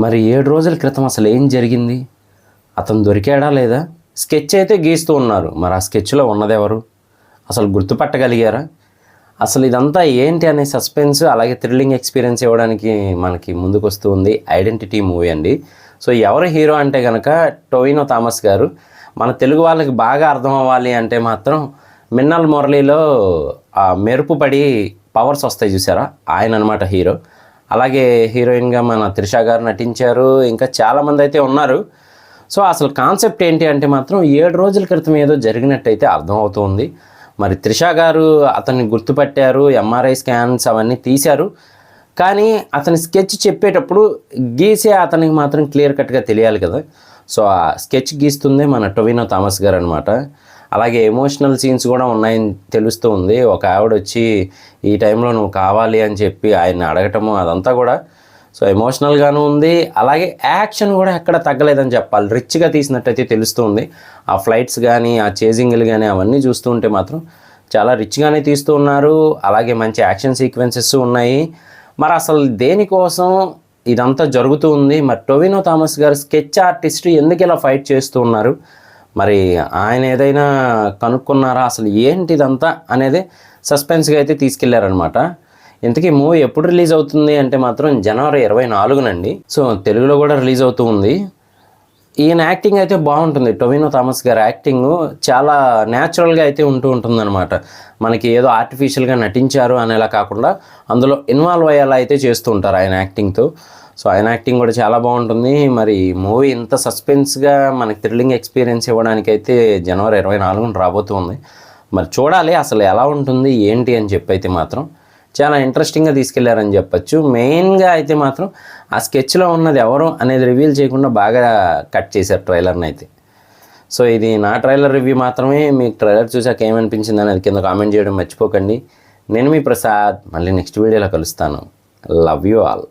మరి 7 రోజుల క్రితం అసలు ఏం జరిగింది? అతను దొరికాడా లేదా? స్కెచ్ అయితే గీస్తూ ఉన్నారు. మరి ఆ స్కెచ్లో ఉన్నదెవరు? అసలు గుర్తుపట్టగలిగారా? అసలు ఇదంతా ఏంటి అనే సస్పెన్స్ అలాగే థ్రిల్లింగ్ ఎక్స్పీరియన్స్ ఇవ్వడానికి మనకి ముందుకొస్తూ ఉంది ఐడెంటిటీ మూవీ అండి. సో ఎవరు హీరో అంటే కనుక టొవినో థామస్ గారు. మన తెలుగు వాళ్ళకి బాగా అర్థం అవ్వాలి అంటే మాత్రం మిన్నల్ మురళిలో ఆ మెరుపు పడి పవర్స్ వస్తాయి చూసారా, ఆయన అనమాట హీరో. అలాగే హీరోయిన్గా మన త్రిష గారు నటించారు. ఇంకా చాలామంది అయితే ఉన్నారు. సో అసలు కాన్సెప్ట్ ఏంటి అంటే మాత్రం 7 రోజుల క్రితం ఏదో జరిగినట్టయితే అర్థమవుతుంది. మరి త్రిష గారు అతన్ని గుర్తుపట్టారు, ఎంఆర్ఐ స్కాన్స్ అవన్నీ తీశారు. కానీ అతని స్కెచ్ చెప్పేటప్పుడు గీసే అతనికి మాత్రం క్లియర్ కట్గా తెలియాలి కదా. సో ఆ స్కెచ్ గీస్తుందే మన టొవినో థామస్ గారు అనమాట. అలాగే ఎమోషనల్ సీన్స్ కూడా ఉన్నాయని తెలుస్తూ ఉంది. ఒక ఆవిడ వచ్చి ఈ టైంలో నువ్వు కావాలి అని చెప్పి ఆయన్ని అడగటము అదంతా కూడా సో ఎమోషనల్గాను ఉంది. అలాగే యాక్షన్ కూడా ఎక్కడ తగ్గలేదని చెప్పాలి. రిచ్గా తీసినట్టయితే తెలుస్తుంది. ఆ ఫ్లైట్స్ కానీ ఆ చేజింగ్లు కానీ అవన్నీ చూస్తూ ఉంటే మాత్రం చాలా రిచ్గానే తీస్తూ ఉన్నారు. అలాగే మంచి యాక్షన్ సీక్వెన్సెస్ ఉన్నాయి. మరి అసలు దేనికోసం ఇదంతా జరుగుతూ ఉంది? మరి టొవినో థామస్ గారు స్కెచ్ ఆర్టిస్ట్ ఎందుకు ఇలా ఫైట్ చేస్తూ ఉన్నారు? మరి ఆయన ఏదైనా కనుక్కున్నారా? అసలు ఏంటి ఇదంతా అనేది సస్పెన్స్గా అయితే తీసుకెళ్లారనమాట. ఇంతకీ మూవీ ఎప్పుడు రిలీజ్ అవుతుంది అంటే మాత్రం జనవరి 24నండి. సో తెలుగులో కూడా రిలీజ్ అవుతూ ఉంది. ఈయన యాక్టింగ్ అయితే బాగుంటుంది. టొవినో థామస్ గారి యాక్టింగ్ చాలా న్యాచురల్గా అయితే ఉంటుందన్నమాట. మనకి ఏదో ఆర్టిఫిషియల్గా నటించారు అనేలా కాకుండా అందులో ఇన్వాల్వ్ అయ్యేలా అయితే చేస్తూ ఉంటారు ఆయన యాక్టింగ్తో. సో ఆయన యాక్టింగ్ కూడా చాలా బాగుంటుంది. మరి మూవీ ఇంత సస్పెన్స్గా మనకి థ్రిల్లింగ్ ఎక్స్పీరియన్స్ ఇవ్వడానికైతే జనవరి 24న రాబోతుంది. మరి చూడాలి అసలు ఎలా ఉంటుంది ఏంటి అని చెప్పైతే మాత్రం చాలా ఇంట్రెస్టింగ్గా తీసుకెళ్లారని చెప్పచ్చు. మెయిన్గా అయితే మాత్రం ఆ స్కెచ్లో ఉన్నది ఎవరు అనేది రివీల్ చేయకుండా బాగా కట్ చేశారు ట్రైలర్ని అయితే. సో ఇది నా ట్రైలర్ రివ్యూ మాత్రమే. మీకు ట్రైలర్ చూసాక ఏమనిపించింది అనేది కింద కామెంట్ చేయడం మర్చిపోకండి. నేను మీ ప్రసాద్. మళ్ళీ నెక్స్ట్ వీడియోలో కలుస్తాను. Love you all.